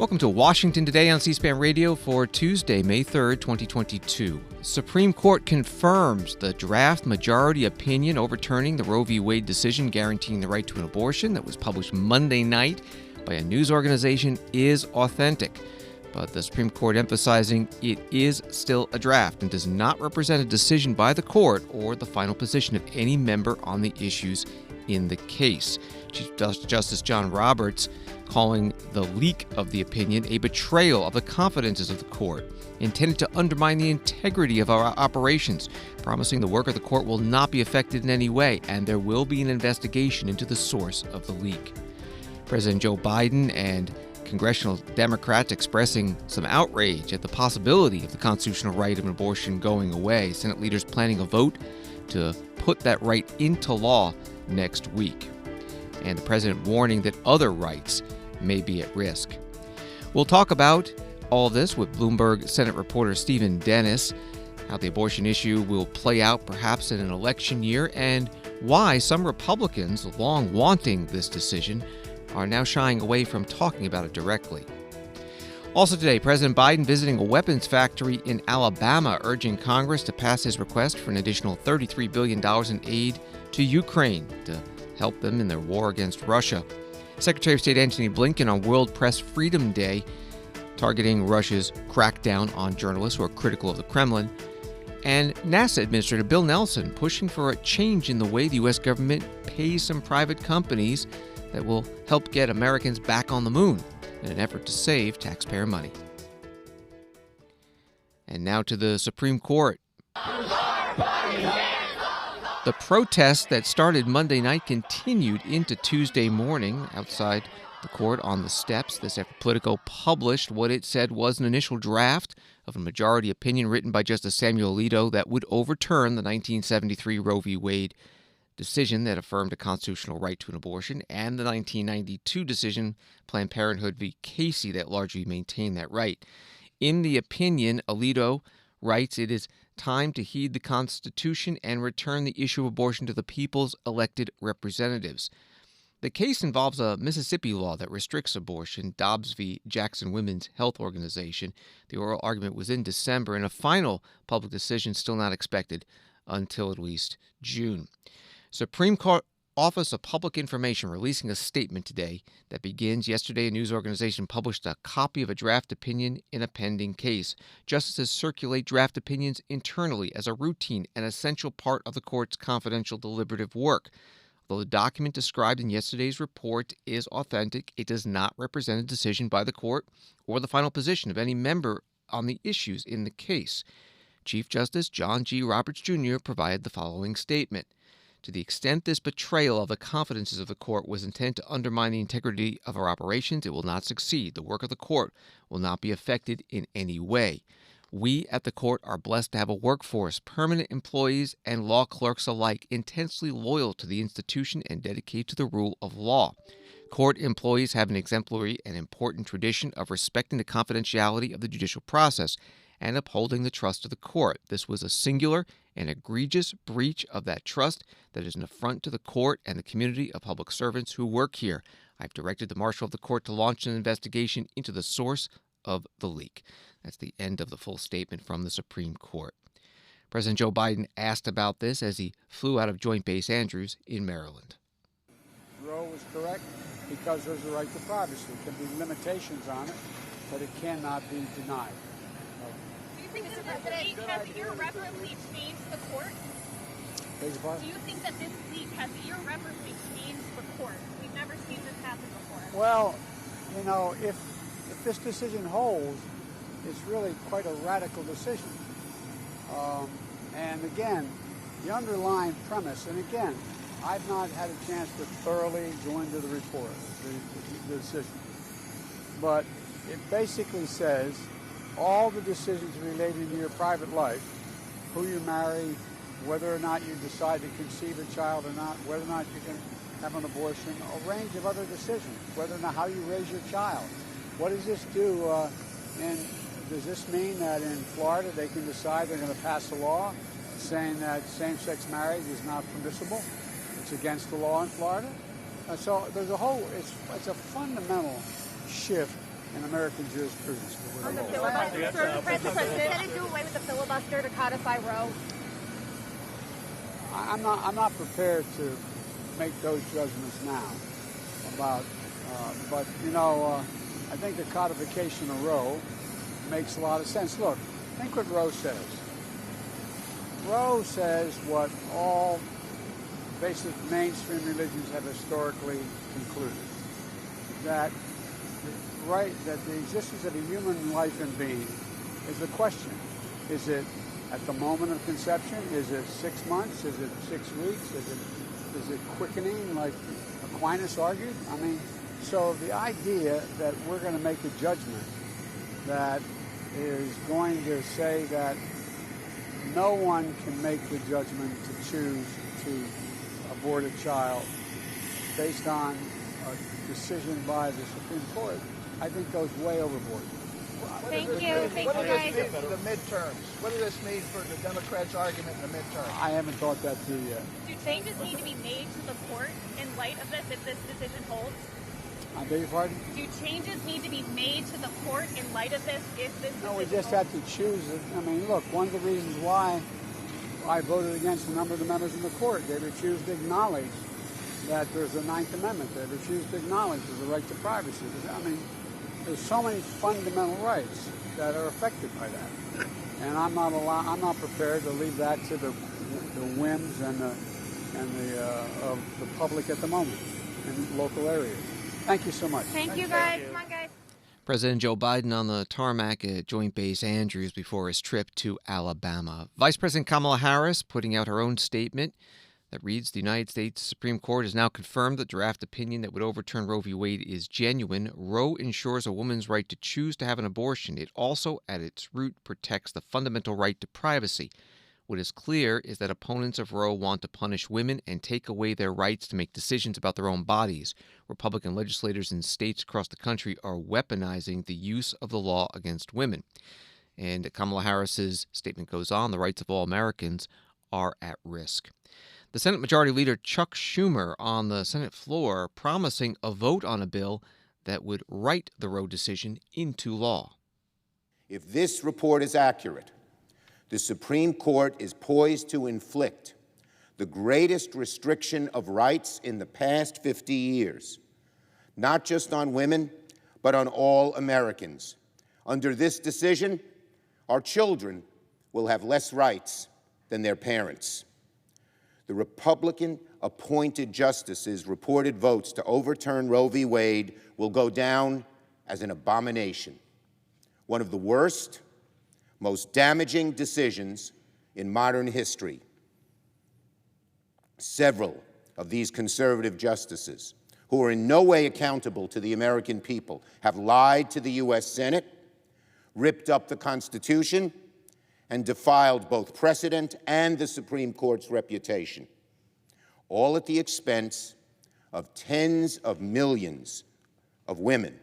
Welcome to Washington Today on C-SPAN Radio for Tuesday, May 3rd, 2022. Supreme Court confirms the draft majority opinion overturning the Roe v. Wade decision guaranteeing the right to an abortion that was published Monday night by a news organization is authentic. But the Supreme Court emphasizing it is still a draft and does not represent a decision by the court or the final position of any member on the issues in the case. Chief Justice John Roberts calling the leak of the opinion a betrayal of the confidences of the court, intended to undermine the integrity of our operations, promising the work of the court will not be affected in any way, and there will be an investigation into the source of the leak. President Joe Biden and Congressional Democrats expressing some outrage at the possibility of the constitutional right of an abortion going away. Senate leaders planning a vote to put that right into law next week. And the president warning that other rights may be at risk. We'll talk about all this with Bloomberg Senate reporter Stephen Dennis, how the abortion issue will play out perhaps in an election year, and why some Republicans, long wanting this decision, are now shying away from talking about it directly. Also today, President Biden visiting a weapons factory in Alabama, urging Congress to pass his request for an additional $33 billion in aid to Ukraine to help them in their war against Russia. Secretary of State Antony Blinken on World Press Freedom Day, targeting Russia's crackdown on journalists who are critical of the Kremlin. And NASA Administrator Bill Nelson pushing for a change in the way the U.S. government pays some private companies that will help get Americans back on the moon in an effort to save taxpayer money. And now to the Supreme Court. The protests that started Monday night continued into Tuesday morning outside the court on the steps. This after Politico published what it said was an initial draft of a majority opinion written by Justice Samuel Alito that would overturn the 1973 Roe v. Wade decision that affirmed a constitutional right to an abortion, and the 1992 decision, Planned Parenthood v. Casey, that largely maintained that right. In the opinion, Alito writes it is time to heed the Constitution and return the issue of abortion to the people's elected representatives. The case involves a Mississippi law that restricts abortion, Dobbs v. Jackson Women's Health Organization. The oral argument was in December, and a final public decision still not expected until at least June. Supreme Court Office of Public Information releasing a statement today that begins, yesterday a news organization published a copy of a draft opinion in a pending case. Justices circulate draft opinions internally as a routine and essential part of the court's confidential deliberative work. Though the document described in yesterday's report is authentic, it does not represent a decision by the court or the final position of any member on the issues in the case. Chief Justice John G. Roberts, Jr. provided the following statement. To the extent this betrayal of the confidences of the court was intended to undermine the integrity of our operations, it will not succeed. The work of the court will not be affected in any way. We at the court are blessed to have a workforce, permanent employees and law clerks alike, intensely loyal to the institution and dedicated to the rule of law. Court employees have an exemplary and important tradition of respecting the confidentiality of the judicial process and upholding the trust of the court. This was a singular and egregious breach of that trust that is an affront to the court and the community of public servants who work here. I've directed the marshal of the court to launch an investigation into the source of the leak. That's the end of the full statement from the Supreme Court. President Joe Biden asked about this as he flew out of Joint Base Andrews in Maryland. Roe was correct because there's a right to privacy. There can be limitations on it, but it cannot be denied. Do you think this leak has irreparably changed the court? Do you think that this leak has irreparably changed the court? We've never seen this happen before. Well, you know, if this decision holds, it's really quite a radical decision. And again, the underlying premise, and again, I've not had a chance to thoroughly go into the report, the decision. But it basically says all the decisions related to your private life, who you marry, whether or not you decide to conceive a child or not, whether or not you can have an abortion, a range of other decisions, whether or not how you raise your child. What does this do? Does this mean that in Florida they can decide they're going to pass a law saying that same-sex marriage is not permissible? It's against the law in Florida. So there's a whole, it's a fundamental shift in American jurisprudence. On the filibuster, President, do away with the filibuster to codify Roe. I'm not prepared to make those judgments now about, but I think the codification of Roe makes a lot of sense. Look, think what Roe says. Roe says what all basic mainstream religions have historically concluded, that the existence of a human life and being is a question. Is it at the moment of conception? Is it 6 months? Is it 6 weeks? Is it quickening, like Aquinas argued? I mean, so the idea that we're going to make a judgment that is going to say that no one can make the judgment to choose to abort a child based on a decision by the Supreme Court, I think goes way overboard. Thank you. Thank you, guys. What does this mean for the midterms? What does this mean for the Democrats' argument in the midterms? I haven't thought that through yet. Do changes need to be made to the court in light of this if this decision holds? I beg your pardon? Do changes need to be made to the court in light of this if this decision holds? No, we just have to choose it. I mean, look, one of the reasons why I voted against a number of the members in the court, they refused to acknowledge that there's a Ninth Amendment. They refused to acknowledge there's a right to privacy. I mean, there's so many fundamental rights that are affected by that, and I'm not prepared to leave that to the whims of the public at the moment in local areas. Thank you so much. Thank you, guys. Come on, guys. President Joe Biden on the tarmac at Joint Base Andrews before his trip to Alabama. Vice President Kamala Harris putting out her own statement that reads, the United States Supreme Court has now confirmed the draft opinion that would overturn Roe v. Wade is genuine. Roe ensures a woman's right to choose to have an abortion. It also, at its root, protects the fundamental right to privacy. What is clear is that opponents of Roe want to punish women and take away their rights to make decisions about their own bodies. Republican legislators in states across the country are weaponizing the use of the law against women. And Kamala Harris's statement goes on, the rights of all Americans are at risk. The Senate Majority Leader Chuck Schumer on the Senate floor promising a vote on a bill that would write the Roe decision into law. If this report is accurate, the Supreme Court is poised to inflict the greatest restriction of rights in the past 50 years, not just on women, but on all Americans. Under this decision, our children will have less rights than their parents. The Republican-appointed justices' reported votes to overturn Roe v. Wade will go down as an abomination, one of the worst, most damaging decisions in modern history. Several of these conservative justices, who are in no way accountable to the American people, have lied to the U.S. Senate, ripped up the Constitution, and defiled both precedent and the Supreme Court's reputation, all at the expense of tens of millions of women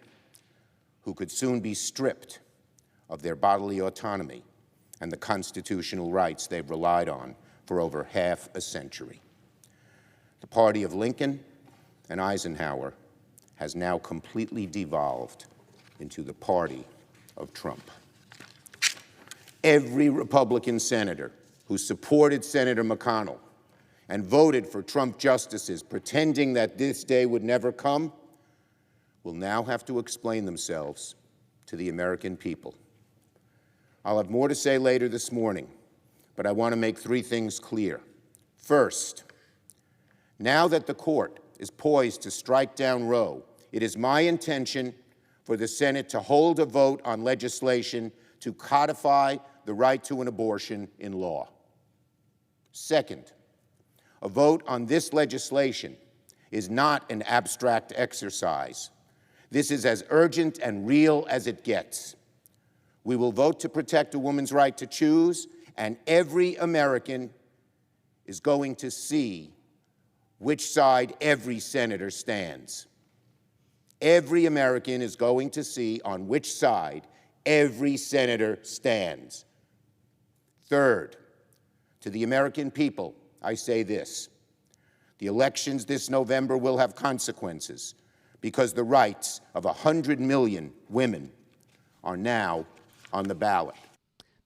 who could soon be stripped of their bodily autonomy and the constitutional rights they've relied on for over half a century. The party of Lincoln and Eisenhower has now completely devolved into the party of Trump. Every Republican senator who supported Senator McConnell and voted for Trump justices, pretending that this day would never come, will now have to explain themselves to the American people. I'll have more to say later this morning, but I want to make three things clear. First, now that the court is poised to strike down Roe, it is my intention for the Senate to hold a vote on legislation to codify the right to an abortion in law. Second, a vote on this legislation is not an abstract exercise. This is as urgent and real as it gets. We will vote to protect a woman's right to choose, and every American is going to see which side every senator stands. Every American is going to see on which side every senator stands. Third, to the American people, I say this: the elections this November will have consequences, because the rights of 100 million women are now on the ballot.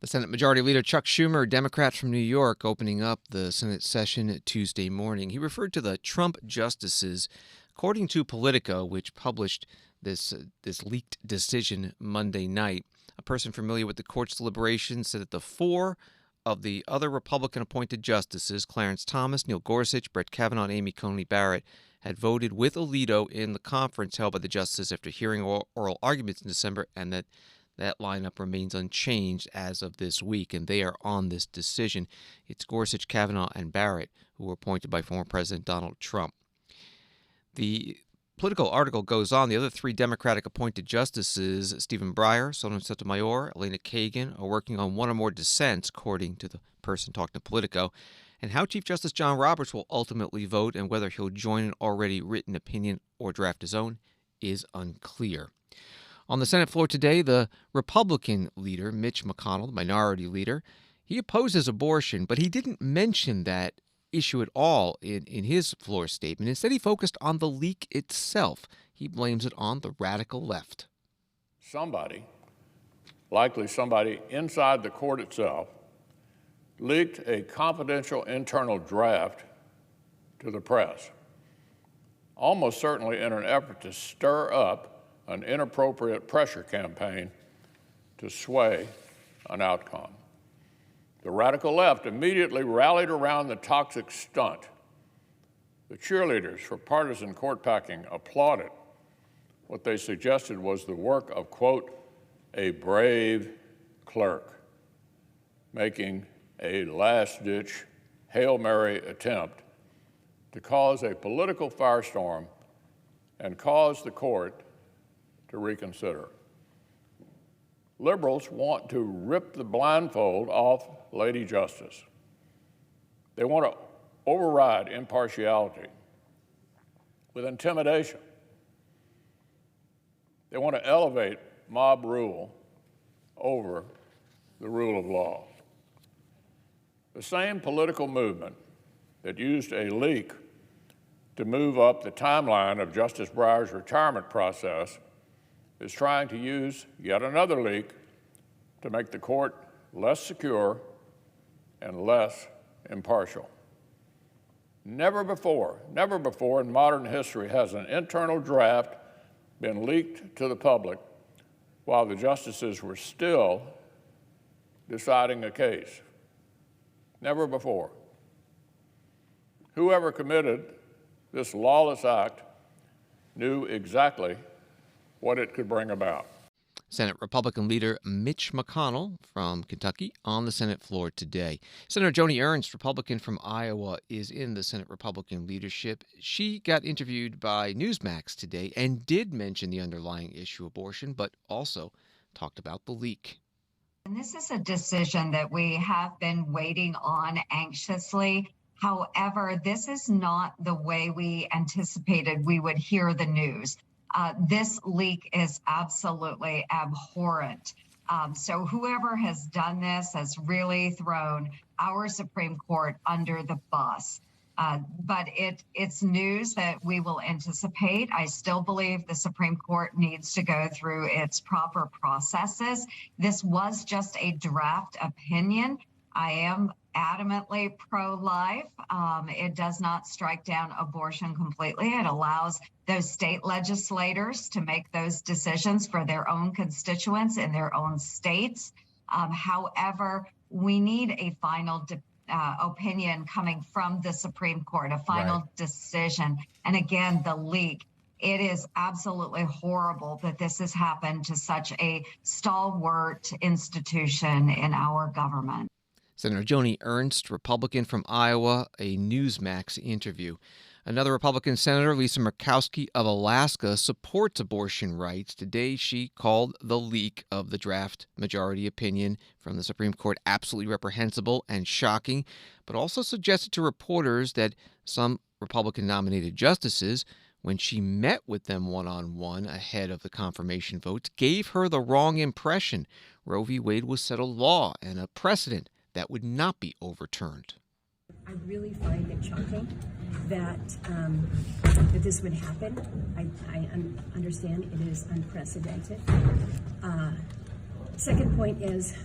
The Senate Majority Leader Chuck Schumer, Democrat from New York, opening up the Senate session Tuesday morning. He referred to the Trump justices, according to Politico, which published this leaked decision Monday night. A person familiar with the court's deliberations said that the four of the other Republican-appointed justices, Clarence Thomas, Neil Gorsuch, Brett Kavanaugh, and Amy Coney Barrett, had voted with Alito in the conference held by the justices after hearing oral arguments in December, and that lineup remains unchanged as of this week, and they are on this decision. It's Gorsuch, Kavanaugh, and Barrett, who were appointed by former President Donald Trump. The Political article goes on. The other three Democratic-appointed justices, Stephen Breyer, Sotomayor, Elena Kagan, are working on one or more dissents, according to the person talking to Politico. And how Chief Justice John Roberts will ultimately vote and whether he'll join an already written opinion or draft his own is unclear. On the Senate floor today, the Republican leader, Mitch McConnell, the minority leader, he opposes abortion, but he didn't mention that issue at all in his floor statement. Instead, he focused on the leak itself. He blames it on the radical left. Somebody, likely somebody inside the court itself, leaked a confidential internal draft to the press, almost certainly in an effort to stir up an inappropriate pressure campaign to sway an outcome. The radical left immediately rallied around the toxic stunt. The cheerleaders for partisan court packing applauded what they suggested was the work of, quote, a brave clerk, making a last-ditch Hail Mary attempt to cause a political firestorm and cause the court to reconsider. Liberals want to rip the blindfold off Lady Justice. They want to override impartiality with intimidation. They want to elevate mob rule over the rule of law. The same political movement that used a leak to move up the timeline of Justice Breyer's retirement process is trying to use yet another leak to make the court less secure and less impartial. Never before in modern history has an internal draft been leaked to the public while the justices were still deciding a case. Never before. Whoever committed this lawless act knew exactly what it could bring about. Senate Republican leader Mitch McConnell from Kentucky on the Senate floor today. Senator Joni Ernst, Republican from Iowa, is in the Senate Republican leadership. She got interviewed by Newsmax today and did mention the underlying issue, abortion, but also talked about the leak. And this is a decision that we have been waiting on anxiously. However, this is not the way we anticipated we would hear the news. This leak is absolutely abhorrent. So whoever has done this has really thrown our Supreme Court under the bus. But it's news that we will anticipate. I still believe the Supreme Court needs to go through its proper processes. This was just a draft opinion. I am adamantly pro-life. It does not strike down abortion completely. It allows those state legislators to make those decisions for their own constituents in their own states. However, we need a final opinion coming from the Supreme Court, a final decision. And again, the leak. It is absolutely horrible that this has happened to such a stalwart institution in our government. Senator Joni Ernst, Republican from Iowa, a Newsmax interview. Another Republican senator, Lisa Murkowski of Alaska, supports abortion rights. Today, she called the leak of the draft majority opinion from the Supreme Court absolutely reprehensible and shocking, but also suggested to reporters that some Republican-nominated justices, when she met with them one-on-one ahead of the confirmation votes, gave her the wrong impression. Roe v. Wade was settled law and a precedent that would not be overturned. I really find it shocking that this would happen. I understand it is unprecedented. Second point is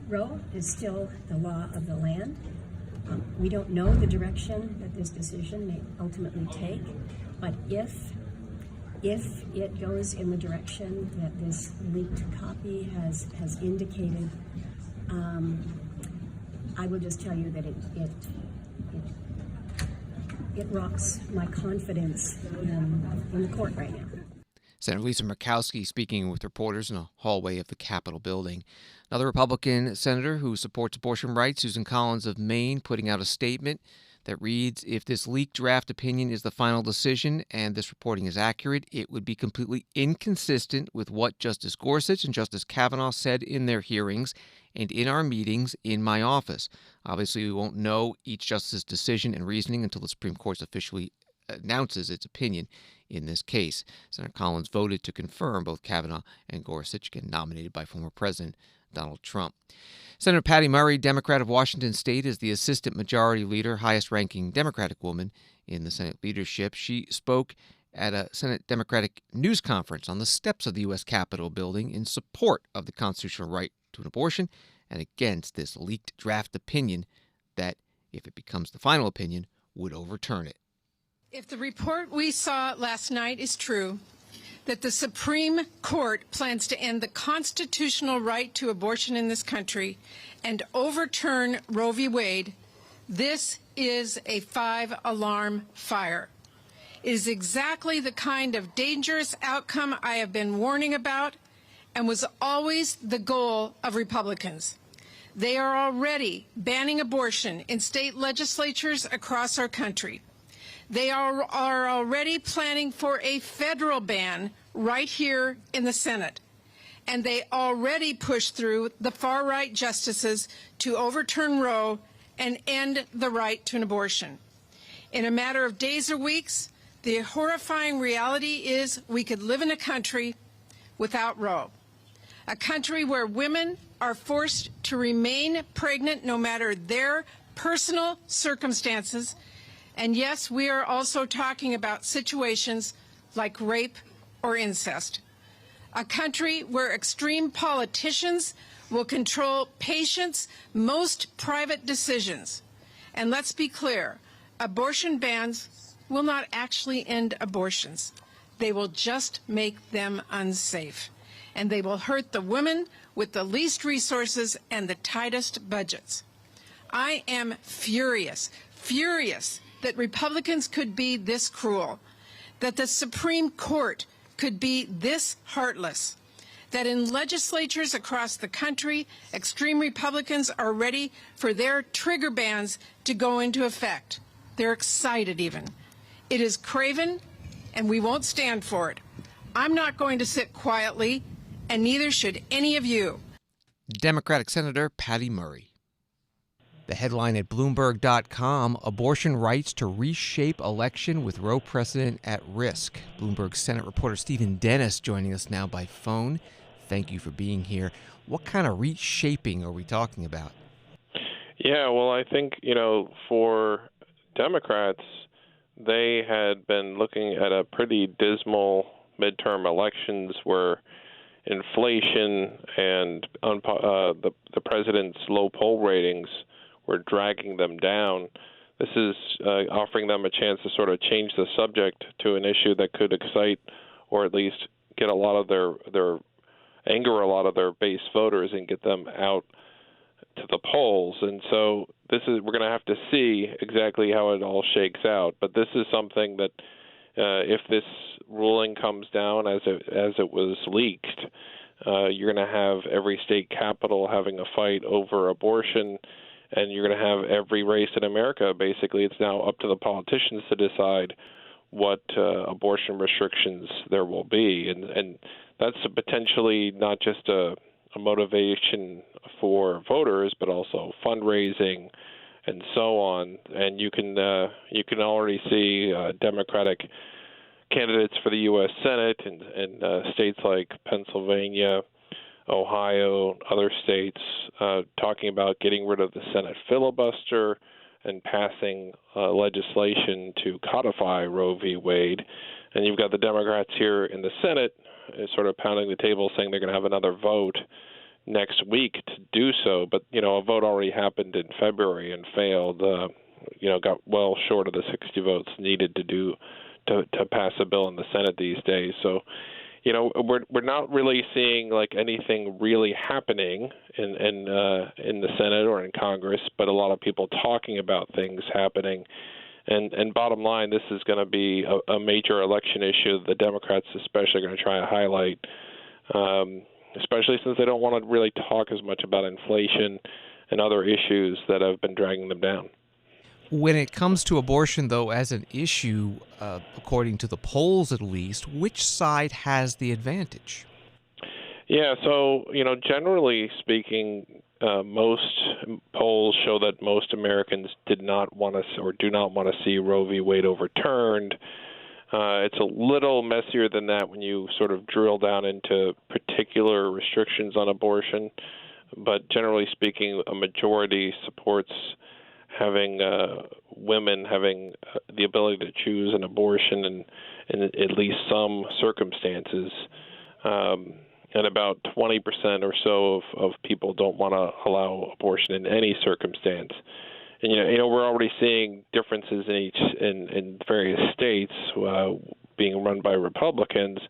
Roe is still the law of the land. We don't know the direction that this decision may ultimately take, but if it goes in the direction that this leaked copy has indicated, I will just tell you that it rocks my confidence in the court right now. Senator Lisa Murkowski speaking with reporters in a hallway of the Capitol building. Another Republican senator who supports abortion rights, Susan Collins of Maine, putting out a statement that reads, if this leaked draft opinion is the final decision and this reporting is accurate, it would be completely inconsistent with what Justice Gorsuch and Justice Kavanaugh said in their hearings and in our meetings in my office. Obviously, we won't know each justice's decision and reasoning until the Supreme Court officially announces its opinion in this case. Senator Collins voted to confirm both Kavanaugh and Gorsuch, again nominated by former President Donald Trump. Senator Patty Murray, Democrat of Washington State, is the Assistant Majority Leader, highest-ranking Democratic woman in the Senate leadership. She spoke at a Senate Democratic news conference on the steps of the U.S. Capitol building in support of the constitutional right to an abortion and against this leaked draft opinion that, if it becomes the final opinion, would overturn it. If the report we saw last night is true, that the Supreme Court plans to end the constitutional right to abortion in this country and overturn Roe v. Wade, this is a 5-alarm fire. It is exactly the kind of dangerous outcome I have been warning about and was always the goal of Republicans. They are already banning abortion in state legislatures across our country. They are already planning for a federal ban right here in the Senate. And they already pushed through the far-right justices to overturn Roe and end the right to an abortion. In a matter of days or weeks, the horrifying reality is we could live in a country without Roe. A country where women are forced to remain pregnant no matter their personal circumstances. And yes, we are also talking about situations like rape or incest. A country where extreme politicians will control patients' most private decisions. And let's be clear, abortion bans will not actually end abortions. They will just make them unsafe. And they will hurt the women with the least resources and the tightest budgets. I am furious that Republicans could be this cruel, that the Supreme Court could be this heartless, that in legislatures across the country, extreme Republicans are ready for their trigger bans to go into effect. They're excited even. It is craven, and we won't stand for it. I'm not going to sit quietly, and neither should any of you. Democratic Senator Patty Murray. The headline at Bloomberg.com, abortion rights to reshape election with Roe precedent at risk. Bloomberg Senate reporter Stephen Dennis joining us now by phone. Thank you for being here. What kind of reshaping are we talking about? Yeah, well, I think, for Democrats, they had been looking at a pretty dismal midterm elections where inflation and the president's low poll ratings were dragging them down. This is offering them a chance to sort of change the subject to an issue that could excite or at least get a lot of their anger a lot of their base voters and get them out to the polls. And so we're going to have to see exactly how it all shakes out. But this is something that if this ruling comes down as it was leaked, you're going to have every state capital having a fight over abortion, and you're going to have every race in America. Basically, it's now up to the politicians to decide what abortion restrictions there will be. And that's potentially not just a motivation for voters, but also fundraising and so on. And you can already see Democratic candidates for the U.S. Senate and states like Pennsylvania, Ohio, other states talking about getting rid of the Senate filibuster and passing legislation to codify Roe v. Wade. And you've got the Democrats here in the Senate sort of pounding the table saying they're going to have another vote next week to do so. But, a vote already happened in February and failed, got well short of the 60 votes needed to pass a bill in the Senate these days. So, we're not really seeing like anything really happening in the Senate or in Congress, but a lot of people talking about things happening. And bottom line, this is going to be a major election issue. The Democrats especially are going to try to highlight, especially since they don't want to really talk as much about inflation and other issues that have been dragging them down. When it comes to abortion, though, as an issue, according to the polls at least, which side has the advantage? Yeah, so, generally speaking, most polls show that most Americans did not want to or do not want to see Roe v. Wade overturned. It's a little messier than that when you sort of drill down into particular restrictions on abortion. But generally speaking, a majority supports having women having the ability to choose an abortion in at least some circumstances. And about 20% or so of people don't want to allow abortion in any circumstance. And we're already seeing differences in various states being run by Republicans,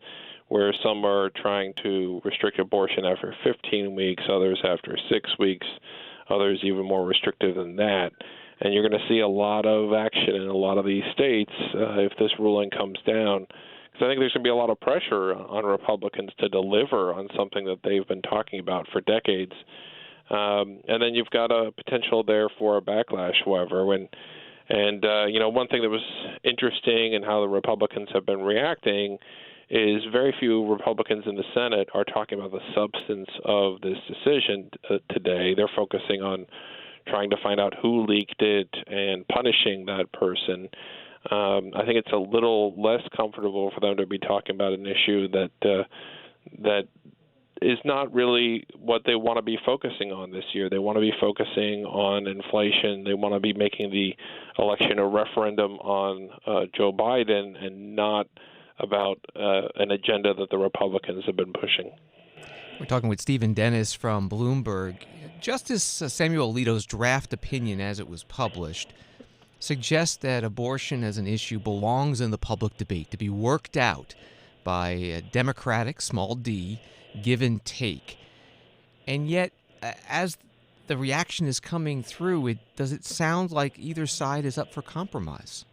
where some are trying to restrict abortion after 15 weeks, others after 6 weeks, others even more restrictive than that. And you're going to see a lot of action in a lot of these states if this ruling comes down. Because I think there's going to be a lot of pressure on Republicans to deliver on something that they've been talking about for decades. And then you've got a potential there for a backlash, however. One thing that was interesting in how the Republicans have been reacting is very few Republicans in the Senate are talking about the substance of this decision today. They're focusing on trying to find out who leaked it and punishing that person. I think it's a little less comfortable for them to be talking about an issue that is not really what they want to be focusing on this year. They want to be focusing on inflation. They want to be making the election a referendum on Joe Biden and not about an agenda that the Republicans have been pushing. We're talking with Stephen Dennis from Bloomberg. Justice Samuel Alito's draft opinion, as it was published, suggests that abortion as an issue belongs in the public debate to be worked out by a Democratic, small d, give and take. And yet, as the reaction is coming through, does it sound like either side is up for compromise?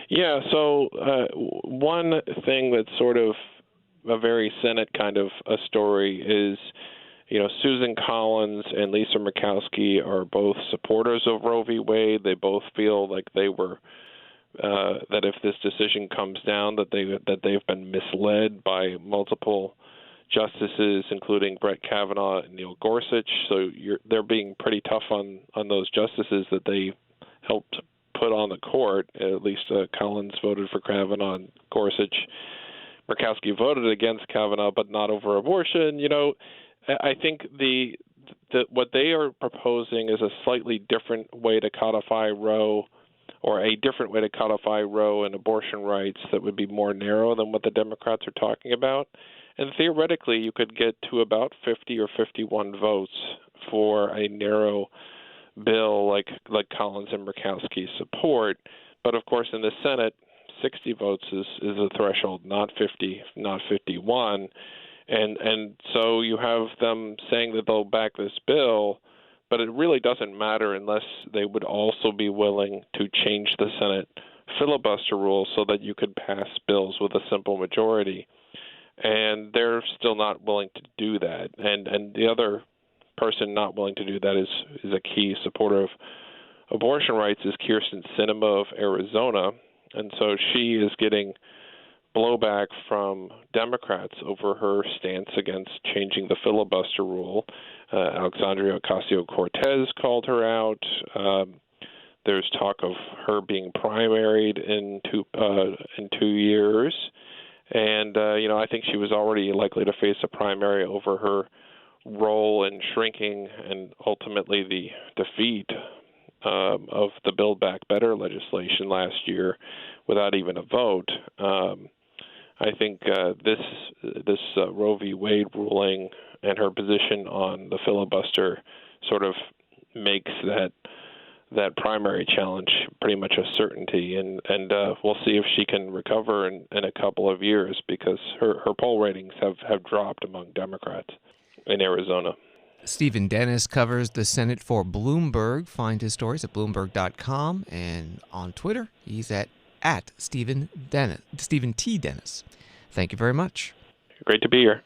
Yeah, so one thing that's sort of a very Senate kind of a story is, Susan Collins and Lisa Murkowski are both supporters of Roe v. Wade. They both feel like they were that if this decision comes down, that they've been misled by multiple justices, including Brett Kavanaugh and Neil Gorsuch. So they're being pretty tough on those justices that they helped put on the court. At least Collins voted for Kavanaugh and Gorsuch. Murkowski voted against Kavanaugh, but not over abortion. I think what they are proposing is a slightly different way to codify Roe, or a different way to codify Roe and abortion rights that would be more narrow than what the Democrats are talking about. And theoretically, you could get to about 50 or 51 votes for a narrow bill like Collins and Murkowski support. But of course, in the Senate, 60 votes is the threshold, not 50, not 51. And so you have them saying that they'll back this bill, but it really doesn't matter unless they would also be willing to change the Senate filibuster rule so that you could pass bills with a simple majority. And they're still not willing to do that. And the other person not willing to do that is a key supporter of abortion rights is Kyrsten Sinema of Arizona. And so she is getting blowback from Democrats over her stance against changing the filibuster rule. Alexandria Ocasio-Cortez called her out. There's talk of her being primaried in 2 years. And, I think she was already likely to face a primary over her role in shrinking and ultimately the defeat of the Build Back Better legislation last year without even a vote. I think this Roe v. Wade ruling and her position on the filibuster sort of makes that primary challenge pretty much a certainty, and we'll see if she can recover in a couple of years, because her poll ratings have dropped among Democrats in Arizona. Stephen Dennis covers the Senate for Bloomberg. Find his stories at Bloomberg.com, and on Twitter, he's at Stephen T. Dennis. Thank you very much. Great to be here.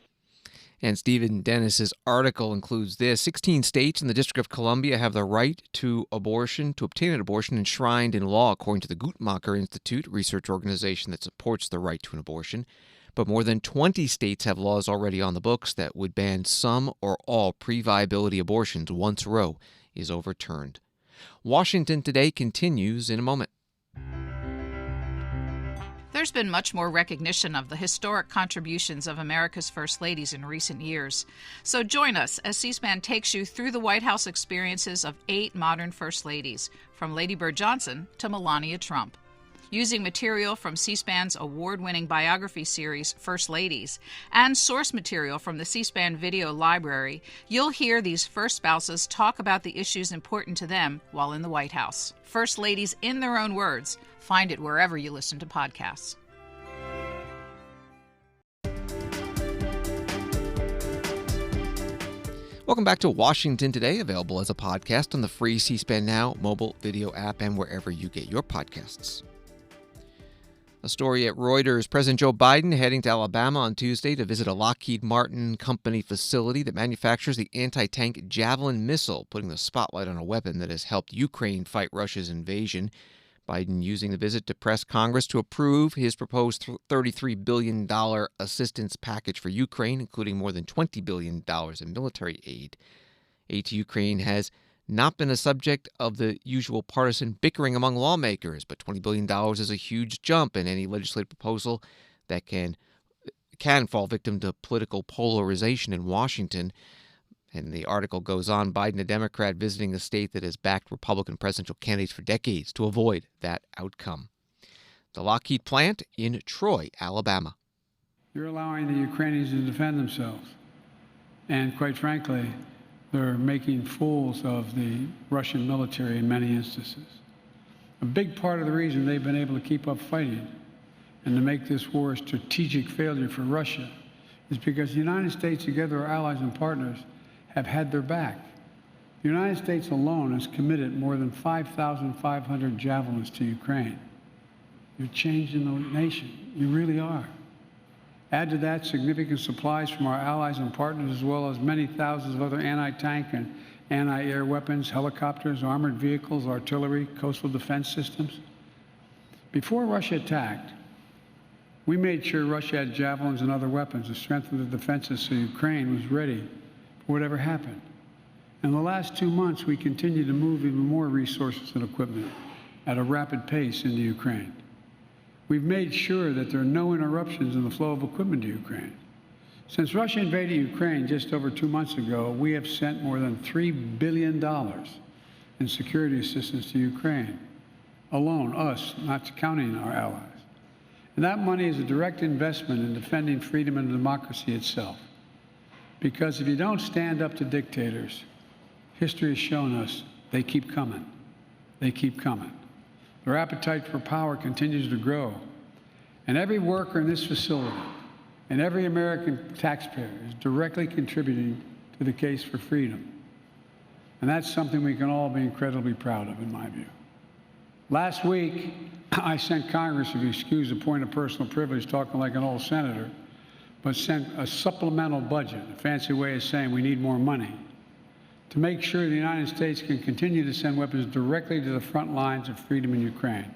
And Stephen Dennis's article includes this: 16 states and the District of Columbia have the right to obtain an abortion enshrined in law, according to the Guttmacher Institute, research organization that supports the right to an abortion. But more than 20 states have laws already on the books that would ban some or all pre-viability abortions once Roe is overturned. Washington Today continues in a moment. There's been much more recognition of the historic contributions of America's First Ladies in recent years. So join us as C-SPAN takes you through the White House experiences of 8 modern First Ladies, from Lady Bird Johnson to Melania Trump. Using material from C-SPAN's award-winning biography series, First Ladies, and source material from the C-SPAN video library, you'll hear these first spouses talk about the issues important to them while in the White House. First Ladies in their own words. Find it wherever you listen to podcasts. Welcome back to Washington Today, available as a podcast on the free C-SPAN Now mobile video app and wherever you get your podcasts. A story at Reuters: President Joe Biden heading to Alabama on Tuesday to visit a Lockheed Martin company facility that manufactures the anti-tank Javelin missile, putting the spotlight on a weapon that has helped Ukraine fight Russia's invasion. Biden using the visit to press Congress to approve his proposed $33 billion assistance package for Ukraine, including more than $20 billion in military aid. Aid to Ukraine has not been a subject of the usual partisan bickering among lawmakers, but $20 billion is a huge jump in any legislative proposal that can fall victim to political polarization in Washington. And the article goes on: Biden, a Democrat, visiting a state that has backed Republican presidential candidates for decades to avoid that outcome. The Lockheed plant in Troy, Alabama. You're allowing the Ukrainians to defend themselves. And quite frankly, they're making fools of the Russian military in many instances. A big part of the reason they've been able to keep up fighting and to make this war a strategic failure for Russia is because the United States, together with our allies and partners, have had their back. The United States alone has committed more than 5,500 javelins to Ukraine. You're changing the nation. You really are. Add to that significant supplies from our allies and partners, as well as many thousands of other anti-tank and anti-air weapons, helicopters, armored vehicles, artillery, coastal defense systems. Before Russia attacked, we made sure Russia had javelins and other weapons to strengthen the defenses so Ukraine was ready for whatever happened. In the last 2 months, we continue to move even more resources and equipment at a rapid pace into Ukraine. We've made sure that there are no interruptions in the flow of equipment to Ukraine. Since Russia invaded Ukraine just over 2 months ago, we have sent more than $3 billion in security assistance to Ukraine. Alone, us, not counting our allies. And that money is a direct investment in defending freedom and democracy itself. Because if you don't stand up to dictators, history has shown us they keep coming. They keep coming. Their appetite for power continues to grow. And every worker in this facility and every American taxpayer is directly contributing to the case for freedom. And that's something we can all be incredibly proud of, in my view. Last week, I sent Congress, if you excuse a point of personal privilege, talking like an old senator, but sent a supplemental budget, a fancy way of saying we need more money, to make sure the United States can continue to send weapons directly to the front lines of freedom in Ukraine,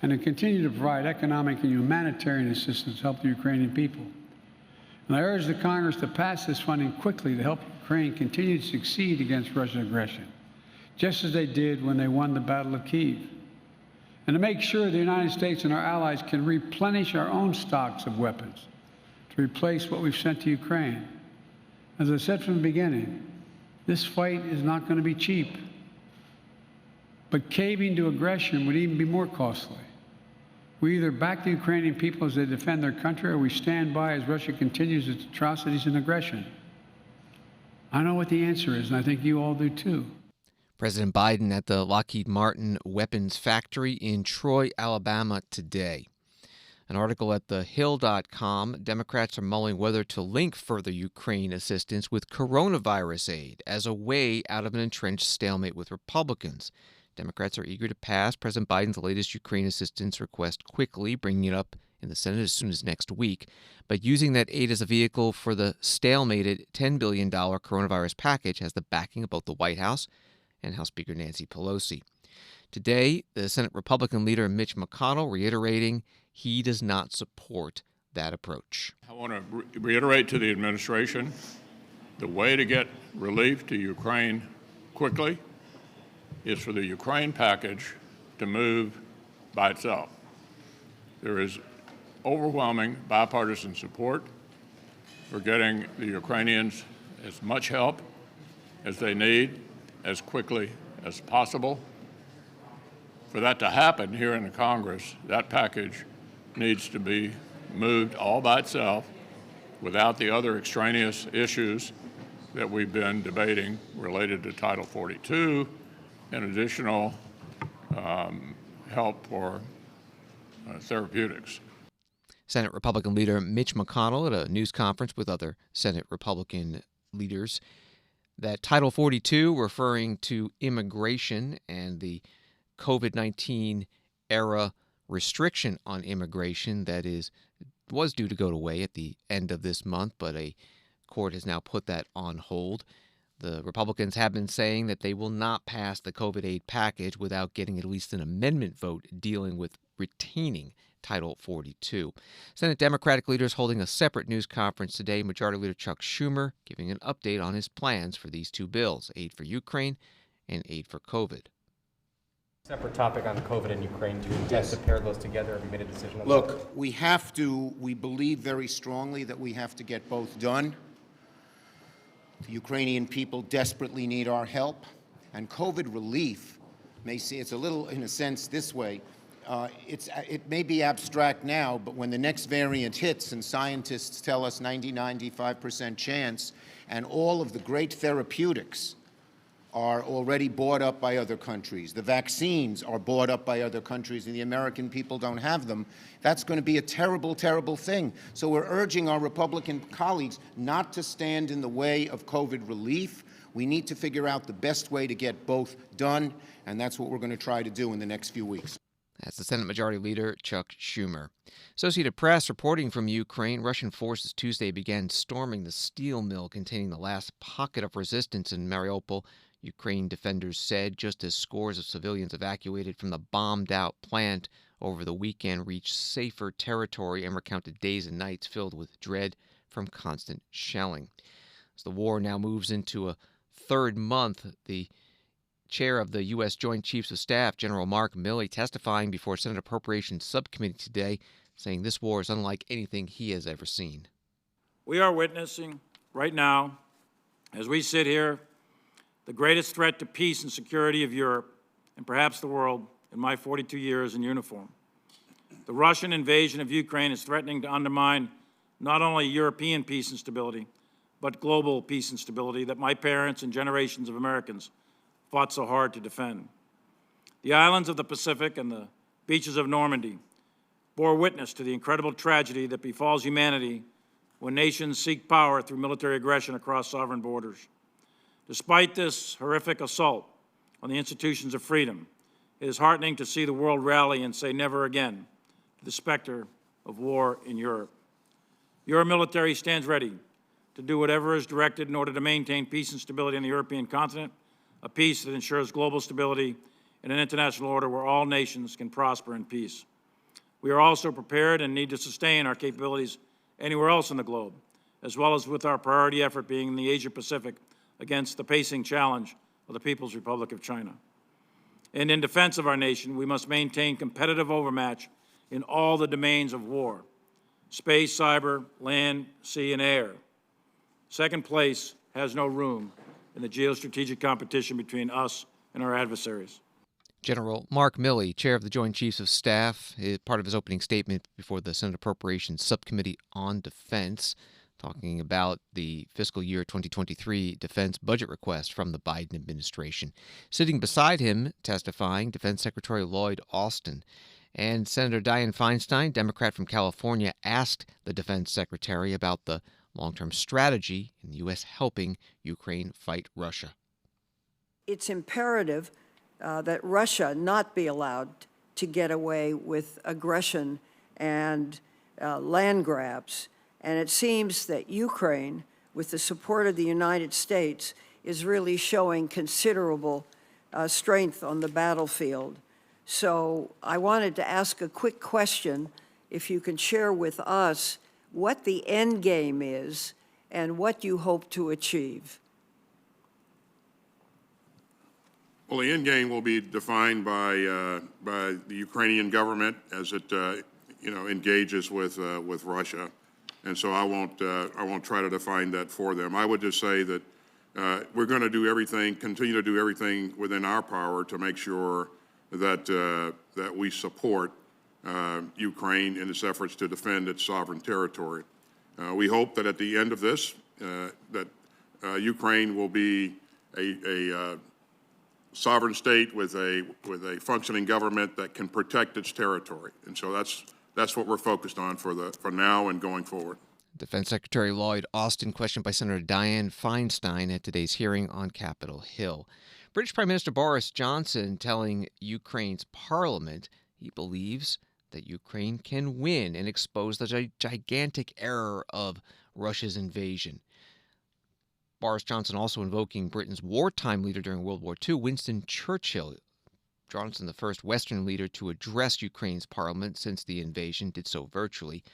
and to continue to provide economic and humanitarian assistance to help the Ukrainian people. And I urge the Congress to pass this funding quickly to help Ukraine continue to succeed against Russian aggression, just as they did when they won the Battle of Kyiv. And to make sure the United States and our allies can replenish our own stocks of weapons to replace what we've sent to Ukraine. As I said from the beginning, this fight is not going to be cheap. But caving to aggression would even be more costly. We either back the Ukrainian people as they defend their country, or we stand by as Russia continues its atrocities and aggression. I know what the answer is, and I think you all do too. President Biden at the Lockheed Martin weapons factory in Troy, Alabama today. An article at thehill.com, Democrats are mulling whether to link further Ukraine assistance with coronavirus aid as a way out of an entrenched stalemate with Republicans. Democrats are eager to pass President Biden's latest Ukraine assistance request quickly, bringing it up in the Senate as soon as next week, but using that aid as a vehicle for the stalemated $10 billion coronavirus package has the backing of both the White House and House Speaker Nancy Pelosi. Today, the Senate Republican leader Mitch McConnell reiterating he does not support that approach. I want to reiterate to the administration, the way to get relief to Ukraine quickly is for the Ukraine package to move by itself. There is overwhelming bipartisan support for getting the Ukrainians as much help as they need as quickly as possible. For that to happen here in the Congress, that package needs to be moved all by itself without the other extraneous issues that we've been debating related to Title 42 and additional help for therapeutics. Senate Republican leader Mitch McConnell at a news conference with other Senate Republican leaders that Title 42, referring to immigration and the COVID-19 era restriction on immigration that was due to go away at the end of this month, but a court has now put that on hold. The Republicans have been saying that they will not pass the COVID aid package without getting at least an amendment vote dealing with retaining Title 42. Senate Democratic leaders holding a separate news conference today. Majority Leader Chuck Schumer giving an update on his plans for these two bills, aid for Ukraine and aid for COVID. Separate topic on COVID and Ukraine. Do you intend to pair those together? Have you made a decision on that? Look, we believe very strongly that we have to get both done. The Ukrainian people desperately need our help, and COVID relief it's a little, in a sense, this way. It may be abstract now, but when the next variant hits and scientists tell us 95% chance, and all of the great therapeutics are already bought up by other countries, the vaccines are bought up by other countries, and the American people don't have them, that's going to be a terrible, terrible thing. So we're urging our Republican colleagues not to stand in the way of COVID relief. We need to figure out the best way to get both done, and that's what we're going to try to do in the next few weeks. That's the Senate Majority Leader Chuck Schumer. Associated Press reporting from Ukraine, Russian forces Tuesday began storming the steel mill containing the last pocket of resistance in Mariupol. Ukraine defenders said just as scores of civilians evacuated from the bombed-out plant over the weekend reached safer territory and recounted days and nights filled with dread from constant shelling. As the war now moves into a third month, the chair of the U.S. Joint Chiefs of Staff, General Mark Milley, testifying before Senate Appropriations Subcommittee today, saying this war is unlike anything he has ever seen. We are witnessing right now, as we sit here, the greatest threat to peace and security of Europe and perhaps the world in my 42 years in uniform. The Russian invasion of Ukraine is threatening to undermine not only European peace and stability, but global peace and stability that my parents and generations of Americans fought so hard to defend. The islands of the Pacific and the beaches of Normandy bore witness to the incredible tragedy that befalls humanity when nations seek power through military aggression across sovereign borders. Despite this horrific assault on the institutions of freedom, it is heartening to see the world rally and say never again to the specter of war in Europe. Your military stands ready to do whatever is directed in order to maintain peace and stability on the European continent, a peace that ensures global stability and an international order where all nations can prosper in peace. We are also prepared and need to sustain our capabilities anywhere else in the globe, as well as with our priority effort being in the Asia-Pacific against the pacing challenge of the People's Republic of China. And in defense of our nation, we must maintain competitive overmatch in all the domains of war: space, cyber, land, sea, and air. Second place has no room in the geostrategic competition between us and our adversaries. General Mark Milley, chair of the Joint Chiefs of Staff, part of his opening statement before the Senate Appropriations Subcommittee on Defense, talking about the fiscal year 2023 defense budget request from the Biden administration. Sitting beside him, testifying, Defense Secretary Lloyd Austin. And Senator Dianne Feinstein, Democrat from California, asked the defense secretary about the long-term strategy in the U.S. helping Ukraine fight Russia. It's imperative that Russia not be allowed to get away with aggression and land grabs. And it seems that Ukraine, with the support of the United States, is really showing considerable strength on the battlefield. So I wanted to ask a quick question, if you can share with us what the end game is and what you hope to achieve. Well, the end game will be defined by the Ukrainian government as it engages with Russia, and so I won't try to define that for them. I would just say that we're going to do everything, continue to do everything within our power to make sure that we support Ukraine in its efforts to defend its sovereign territory. We hope that at the end of this, that Ukraine will be a sovereign state with a functioning government that can protect its territory, and so that's what we're focused on for now and going forward. Defense Secretary Lloyd Austin, questioned by Senator Dianne Feinstein at today's hearing on Capitol Hill. British Prime Minister Boris Johnson telling Ukraine's parliament he believes that Ukraine can win and expose the gigantic error of Russia's invasion. Boris Johnson also invoking Britain's wartime leader during World War II, Winston Churchill. Johnson, the first Western leader to address Ukraine's parliament since the invasion, did so virtually.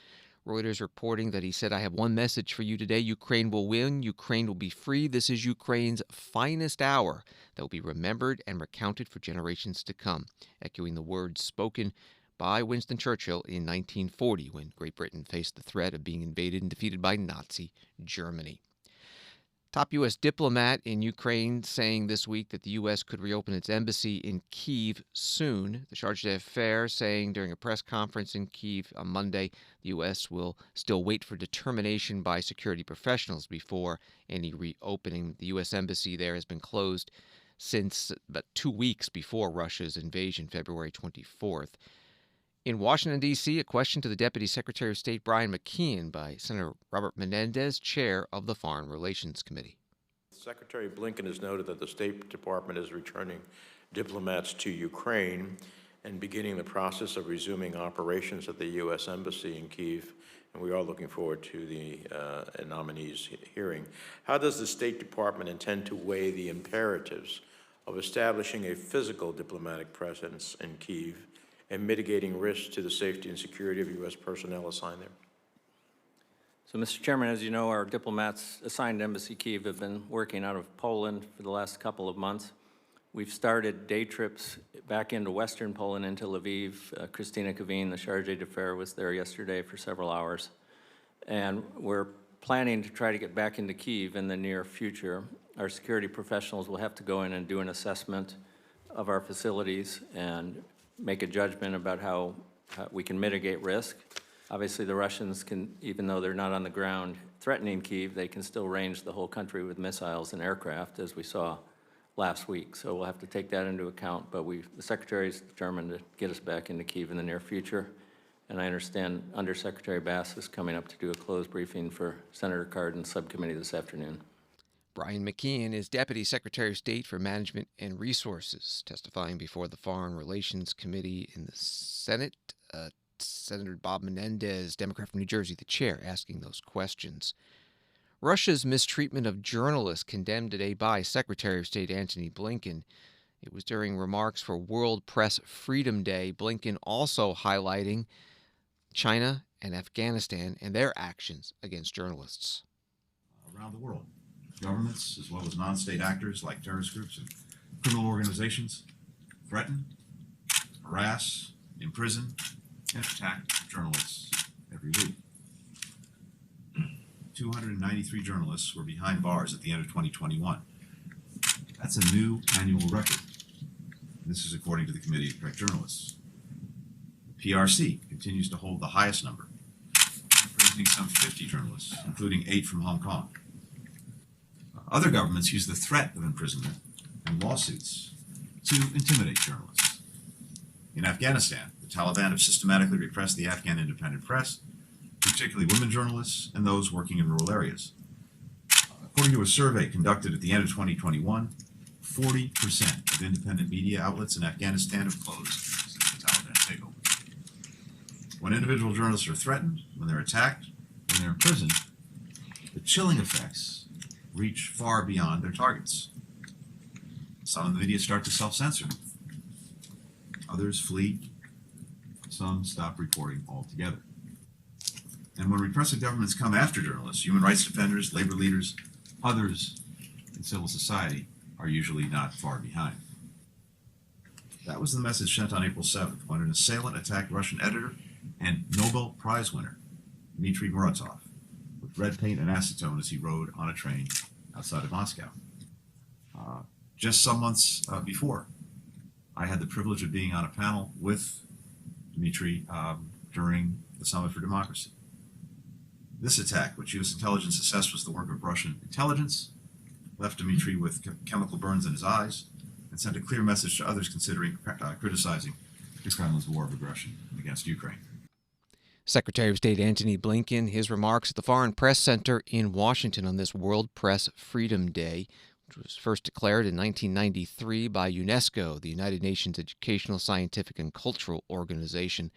Reuters reporting that he said, "I have one message for you today. Ukraine will win. Ukraine will be free. This is Ukraine's finest hour that will be remembered and recounted for generations to come," echoing the words spoken by Winston Churchill in 1940 when Great Britain faced the threat of being invaded and defeated by Nazi Germany. Top U.S. diplomat in Ukraine saying this week that the U.S. could reopen its embassy in Kyiv soon. The Charge d'Affaires saying during a press conference in Kyiv on Monday, the U.S. will still wait for determination by security professionals before any reopening. The U.S. embassy there has been closed since about 2 weeks before Russia's invasion, February 24th. In Washington, D.C., a question to the Deputy Secretary of State Brian McKeon by Senator Robert Menendez, chair of the Foreign Relations Committee. Secretary Blinken has noted that the State Department is returning diplomats to Ukraine and beginning the process of resuming operations at the U.S. Embassy in Kyiv, and we are looking forward to the nominees' hearing. How does the State Department intend to weigh the imperatives of establishing a physical diplomatic presence in Kyiv and mitigating risks to the safety and security of U.S. personnel assigned there? So, Mr. Chairman, as you know, our diplomats assigned to Embassy Kyiv have been working out of Poland for the last couple of months. We've started day trips back into Western Poland, into Lviv. Christina Kavin, the Charge d'Affaires, was there yesterday for several hours. And we're planning to try to get back into Kyiv in the near future. Our security professionals will have to go in and do an assessment of our facilities and make a judgment about how we can mitigate risk. Obviously, the Russians can, even though they're not on the ground threatening Kyiv, they can still range the whole country with missiles and aircraft, as we saw last week. So we'll have to take that into account. But the Secretary is determined to get us back into Kyiv in the near future. And I understand Undersecretary Bass is coming up to do a closed briefing for Senator Cardin's subcommittee this afternoon. Brian McKeon is Deputy Secretary of State for Management and Resources, testifying before the Foreign Relations Committee in the Senate. Senator Bob Menendez, Democrat from New Jersey, the chair, asking those questions. Russia's mistreatment of journalists condemned today by Secretary of State Antony Blinken. It was during remarks for World Press Freedom Day. Blinken also highlighting China and Afghanistan and their actions against journalists. Around the world, governments as well as non-state actors like terrorist groups and criminal organizations threaten, harass, imprison, and attack journalists every week. 293 journalists were behind bars at the end of 2021. That's a new annual record. This is according to the Committee to Protect Journalists. The PRC continues to hold the highest number, imprisoning some 50 journalists, including 8 from Hong Kong. Other governments use the threat of imprisonment and lawsuits to intimidate journalists. In Afghanistan, the Taliban have systematically repressed the Afghan independent press, particularly women journalists and those working in rural areas. According to a survey conducted at the end of 2021, 40% of independent media outlets in Afghanistan have closed since the Taliban takeover. When individual journalists are threatened, when they're attacked, when they're imprisoned, the chilling effects reach far beyond their targets. Some of the media start to self-censor. Others flee. Some stop reporting altogether. And when repressive governments come after journalists, human rights defenders, labor leaders, others in civil society are usually not far behind. That was the message sent on April 7th when an assailant attacked Russian editor and Nobel Prize winner Dmitry Muratov with red paint and acetone as he rode on a train outside of Moscow. Just some months before, I had the privilege of being on a panel with Dmitry during the Summit for Democracy. This attack, which U.S. intelligence assessed was the work of Russian intelligence, left Dmitry with chemical burns in his eyes and sent a clear message to others considering criticizing the Kremlin's war of aggression against Ukraine. Secretary of State Antony Blinken, his remarks at the Foreign Press Center in Washington on this World Press Freedom Day, which was first declared in 1993 by UNESCO, the United Nations Educational, Scientific, and Cultural Organization.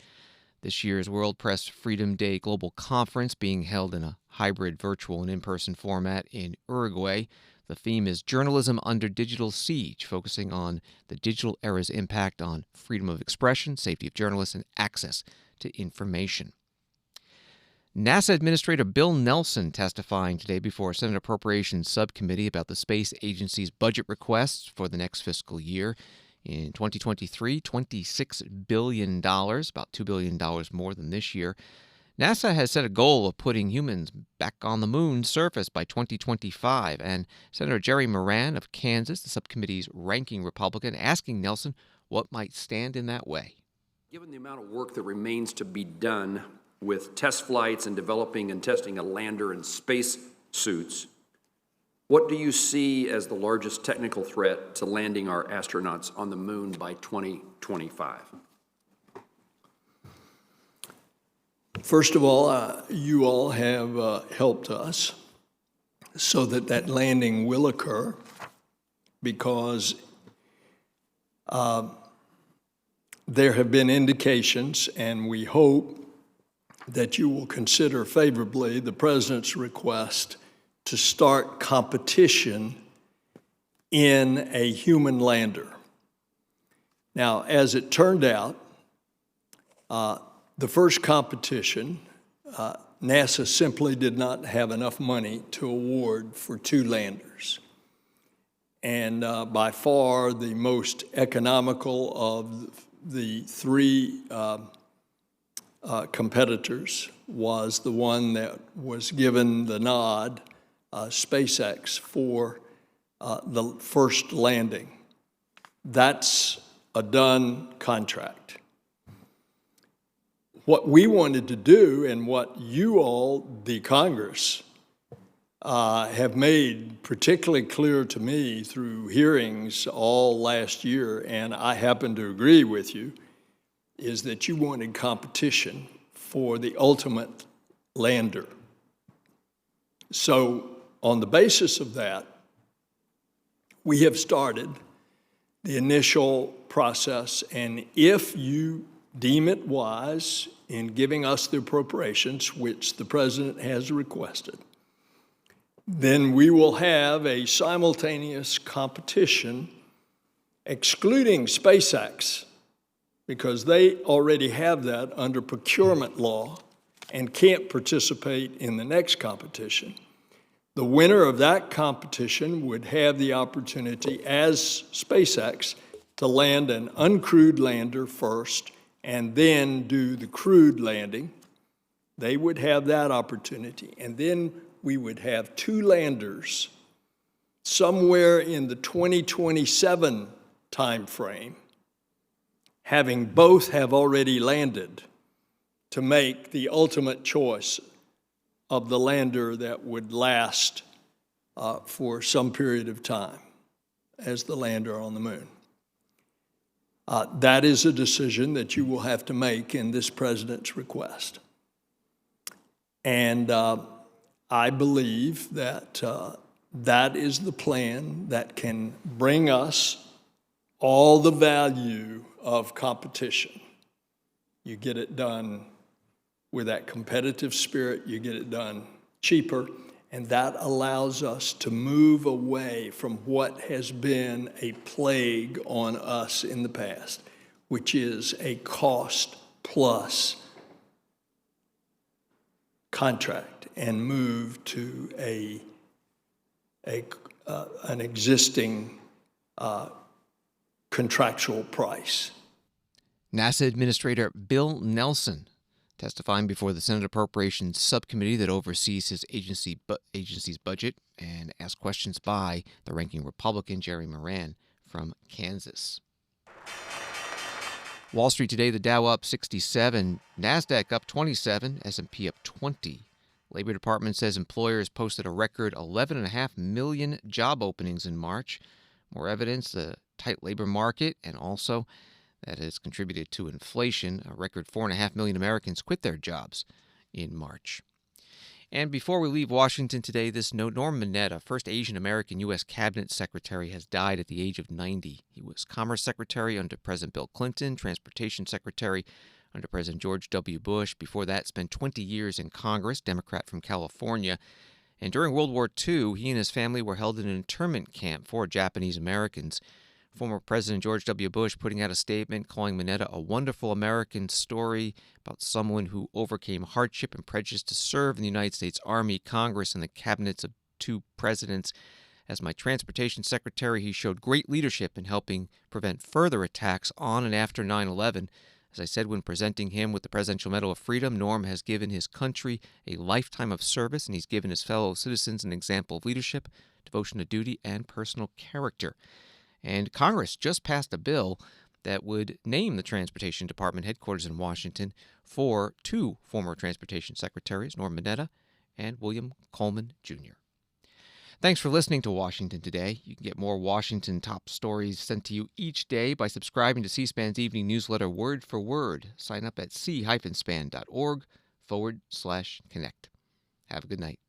This year's World Press Freedom Day Global Conference being held in a hybrid virtual and in-person format in Uruguay. The theme is Journalism Under Digital Siege, focusing on the digital era's impact on freedom of expression, safety of journalists, and access to information. NASA Administrator Bill Nelson testifying today before a Senate Appropriations Subcommittee about the space agency's budget requests for the next fiscal year. In 2023, $26 billion, about $2 billion more than this year. NASA has set a goal of putting humans back on the moon's surface by 2025, and Senator Jerry Moran of Kansas, the subcommittee's ranking Republican, asking Nelson what might stand in that way. Given the amount of work that remains to be done with test flights and developing and testing a lander and space suits, what do you see as the largest technical threat to landing our astronauts on the moon by 2025? First of all, you all have helped us so that that landing will occur, because there have been indications, and we hope that you will consider favorably the President's request to start competition in a human lander. Now, as it turned out, the first competition, NASA simply did not have enough money to award for 2 landers. And by far the most economical of the 3 competitors was the one that was given the nod, SpaceX, for the first landing. That's a done contract. What we wanted to do, and what you all, the Congress, have made particularly clear to me through hearings all last year, and I happen to agree with you, is that you wanted competition for the ultimate lander. So on the basis of that, we have started the initial process, and if you deem it wise in giving us the appropriations, which the President has requested, then we will have a simultaneous competition excluding SpaceX, because they already have that under procurement law and can't participate in the next competition. The winner of that competition would have the opportunity, as SpaceX, to land an uncrewed lander first and then do the crewed landing. They would have that opportunity. And then we would have 2 landers somewhere in the 2027 timeframe having both have already landed, to make the ultimate choice of the lander that would last for some period of time as the lander on the moon. That is a decision that you will have to make in this president's request. And I believe that that is the plan that can bring us all the value of competition. You get it done with that competitive spirit, you get it done cheaper, and that allows us to move away from what has been a plague on us in the past, which is a cost-plus contract, and move to an existing contractual price. NASA Administrator Bill Nelson testifying before the Senate Appropriations Subcommittee that oversees his agency's budget, and asked questions by the ranking Republican Jerry Moran from Kansas. Wall Street today, the Dow up 67, NASDAQ up 27, S&P up 20. Labor Department says employers posted a record 11.5 million job openings in March. More evidence, the tight labor market, and also that has contributed to inflation. A record 4.5 million Americans quit their jobs in March. And before we leave Washington today, this note: Norm Mineta, first Asian-American U.S. Cabinet Secretary, has died at the age of 90. He was Commerce Secretary under President Bill Clinton, Transportation Secretary under President George W. Bush. Before that, spent 20 years in Congress, Democrat from California. And during World War II, he and his family were held in an internment camp for Japanese Americans. Former President George W. Bush putting out a statement calling Mineta a wonderful American story about someone who overcame hardship and prejudice to serve in the United States Army, Congress, and the cabinets of 2 presidents. As my transportation secretary, he showed great leadership in helping prevent further attacks on and after 9/11. As I said when presenting him with the Presidential Medal of Freedom, Norm has given his country a lifetime of service, and he's given his fellow citizens an example of leadership, devotion to duty, and personal character. And Congress just passed a bill that would name the Transportation Department headquarters in Washington for 2 former transportation secretaries, Norm Mineta and William Coleman, Jr. Thanks for listening to Washington Today. You can get more Washington top stories sent to you each day by subscribing to C-SPAN's evening newsletter Word for Word. Sign up at c-span.org/connect. Have a good night.